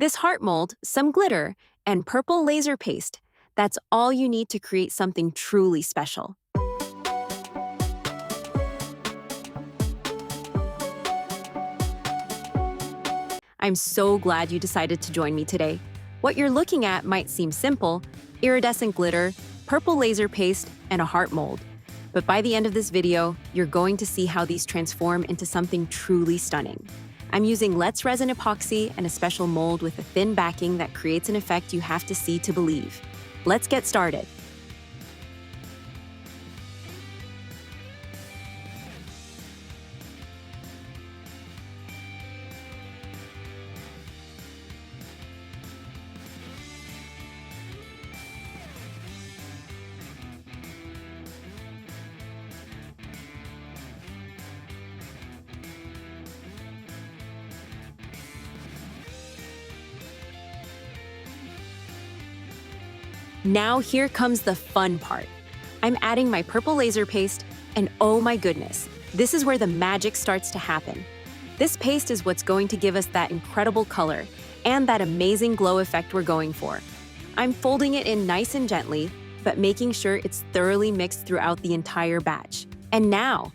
This heart mold, some glitter, and purple laser paste. That's all you need to create something truly special. I'm so glad you decided to join me today. What you're looking at might seem simple: iridescent glitter, purple laser paste, and a heart mold. But by the end of this video, you're going to see how these transform into something truly stunning. I'm using Let's Resin epoxy and a special mold with a thin backing that creates an effect you have to see to believe. Let's get started. Now here comes the fun part. I'm adding my purple laser paste, and oh my goodness, this is where the magic starts to happen. This paste is what's going to give us that incredible color and that amazing glow effect we're going for. I'm folding it in nice and gently, but making sure it's thoroughly mixed throughout the entire batch. And now,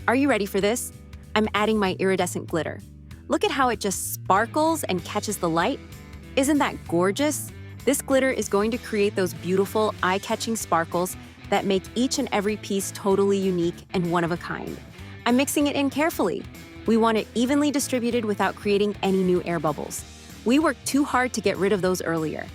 are you ready for this? I'm adding my iridescent glitter. Look at how it just sparkles and catches the light. Isn't that gorgeous? This glitter is going to create those beautiful, eye-catching sparkles that make each and every piece totally unique and one of a kind. I'm mixing it in carefully. We want it evenly distributed without creating any new air bubbles. We worked too hard to get rid of those earlier.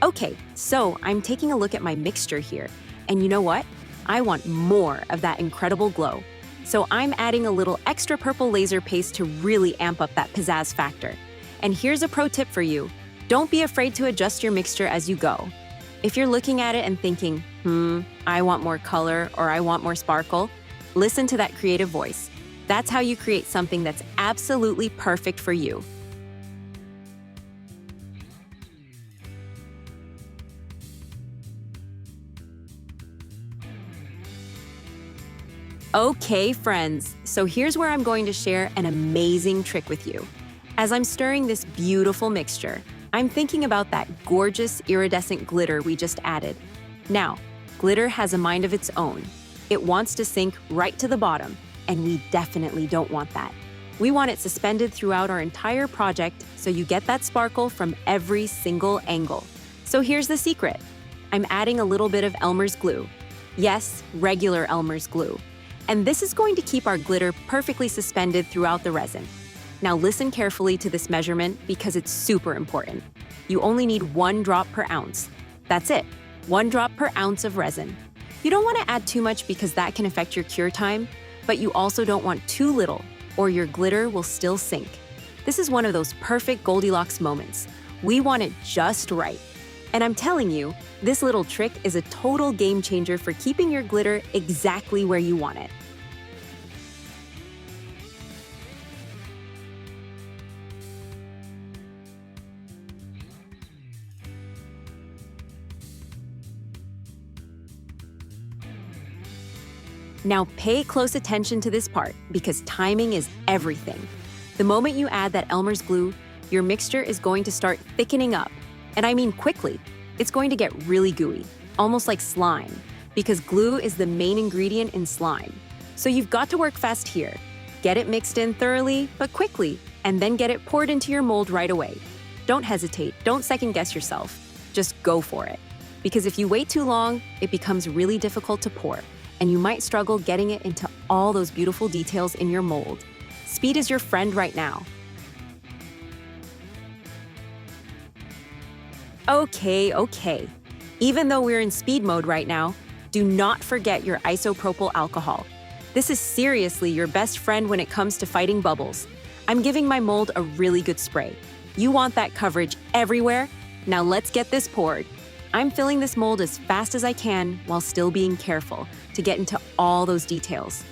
Okay, so I'm taking a look at my mixture here, and you know what? I want more of that incredible glow. So I'm adding a little extra purple laser paste to really amp up that pizzazz factor. And here's a pro tip for you. Don't be afraid to adjust your mixture as you go. If you're looking at it and thinking, I want more color or I want more sparkle, listen to that creative voice. That's how you create something that's absolutely perfect for you. Okay, friends, so here's where I'm going to share an amazing trick with you. As I'm stirring this beautiful mixture, I'm thinking about that gorgeous iridescent glitter we just added. Now, glitter has a mind of its own. It wants to sink right to the bottom, and we definitely don't want that. We want it suspended throughout our entire project so you get that sparkle from every single angle. So here's the secret. I'm adding a little bit of Elmer's glue. Yes, regular Elmer's glue. And this is going to keep our glitter perfectly suspended throughout the resin. Now listen carefully to this measurement because it's super important. You only need 1 drop per ounce. That's it, 1 drop per ounce of resin. You don't want to add too much because that can affect your cure time, but you also don't want too little or your glitter will still sink. This is one of those perfect Goldilocks moments. We want it just right. And I'm telling you, this little trick is a total game changer for keeping your glitter exactly where you want it. Now pay close attention to this part because timing is everything. The moment you add that Elmer's glue, your mixture is going to start thickening up. And I mean quickly. It's going to get really gooey, almost like slime, because glue is the main ingredient in slime. So you've got to work fast here. Get it mixed in thoroughly, but quickly, and then get it poured into your mold right away. Don't hesitate, don't second guess yourself. Just go for it. Because if you wait too long, it becomes really difficult to pour, and you might struggle getting it into all those beautiful details in your mold. Speed is your friend right now. Okay. Even though we're in speed mode right now, do not forget your isopropyl alcohol. This is seriously your best friend when it comes to fighting bubbles. I'm giving my mold a really good spray. You want that coverage everywhere? Now let's get this poured. I'm filling this mold as fast as I can while still being careful to get into all those details.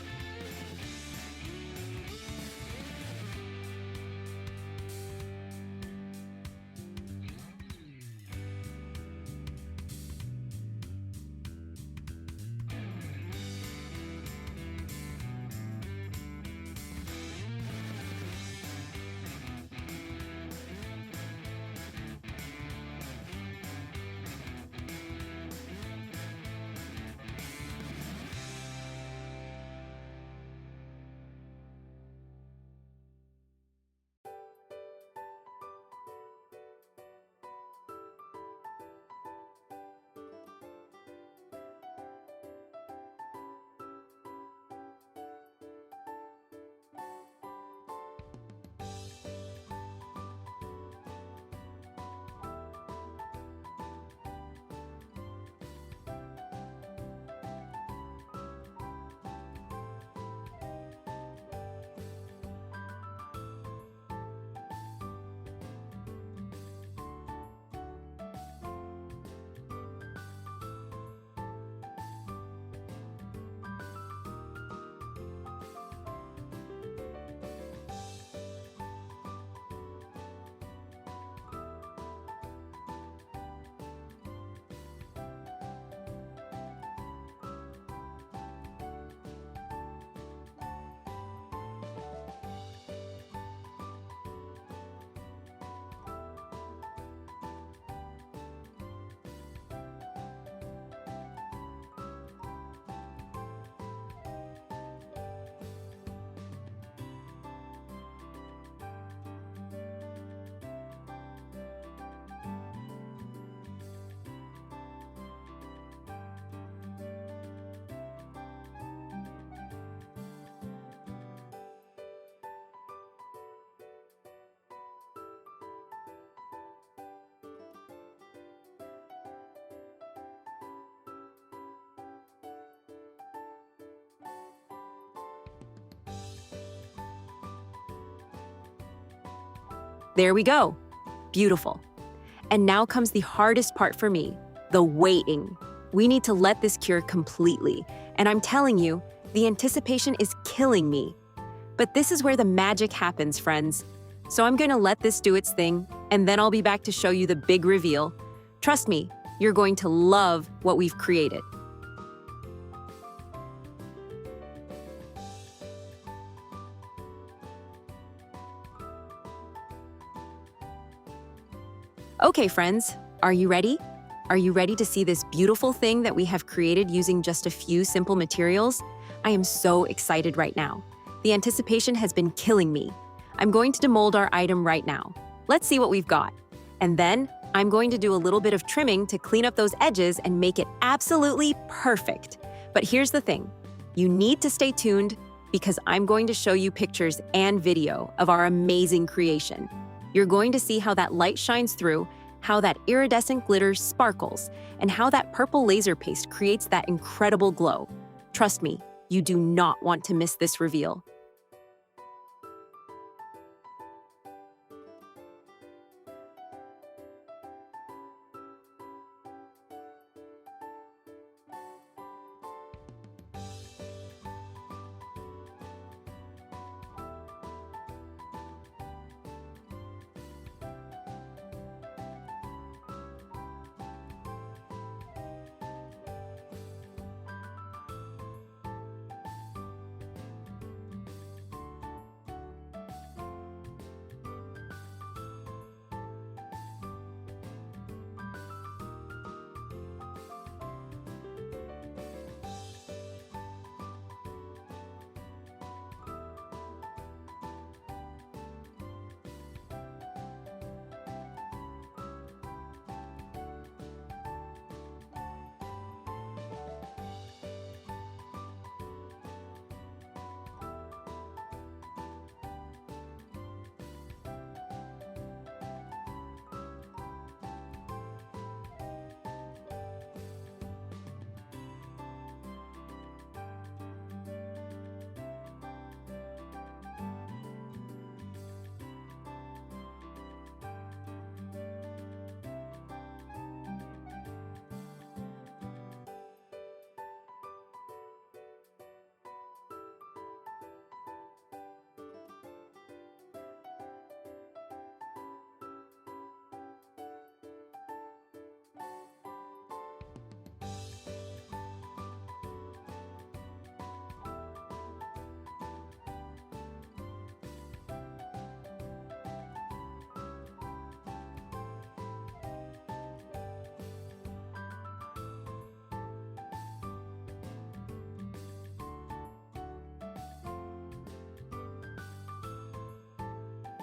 There we go. Beautiful. And now comes the hardest part for me, the waiting. We need to let this cure completely. And I'm telling you, the anticipation is killing me. But this is where the magic happens, friends. So I'm gonna let this do its thing, and then I'll be back to show you the big reveal. Trust me, you're going to love what we've created. Okay, friends, are you ready? Are you ready to see this beautiful thing that we have created using just a few simple materials? I am so excited right now. The anticipation has been killing me. I'm going to demold our item right now. Let's see what we've got. And then I'm going to do a little bit of trimming to clean up those edges and make it absolutely perfect. But here's the thing. You need to stay tuned because I'm going to show you pictures and video of our amazing creation. You're going to see how that light shines through, how that iridescent glitter sparkles, and how that purple laser paste creates that incredible glow. Trust me, you do not want to miss this reveal.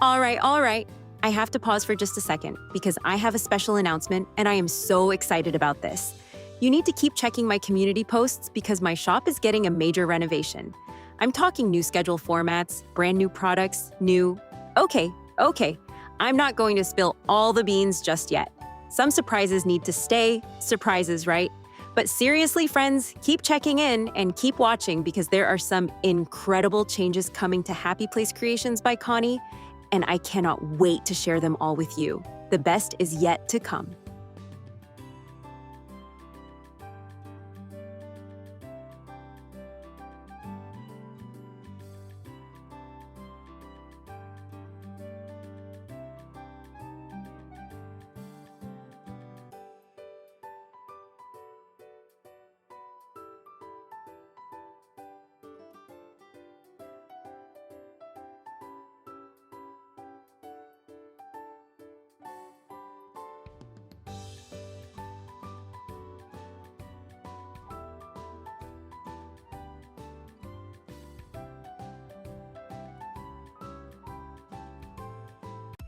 All right. I have to pause for just a second because I have a special announcement and I am so excited about this. You need to keep checking my community posts because my shop is getting a major renovation. I'm talking new schedule formats, brand new products, new. Okay. I'm not going to spill all the beans just yet. Some surprises need to stay surprises, right? But seriously, friends, keep checking in and keep watching because there are some incredible changes coming to Happy Place Creations by Connie, and I cannot wait to share them all with you. The best is yet to come.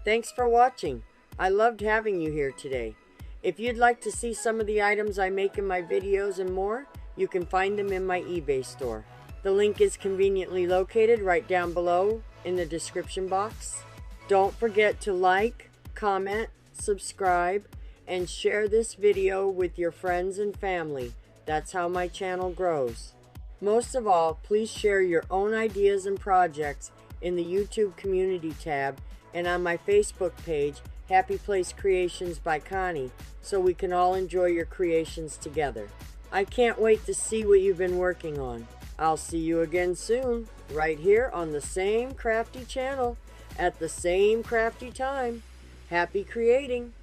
Thanks for watching. I loved having you here today. If you'd like to see some of the items I make in my videos and more, you can find them in my eBay store. The link is conveniently located right down below in the description box. Don't forget to like, comment, subscribe, and share this video with your friends and family. That's how my channel grows. Most of all, please share your own ideas and projects in the YouTube community tab and on my Facebook page, Happy Place Creations by Connie, so we can all enjoy your creations together. I can't wait to see what you've been working on. I'll see you again soon, right here on the same crafty channel, at the same crafty time. Happy creating!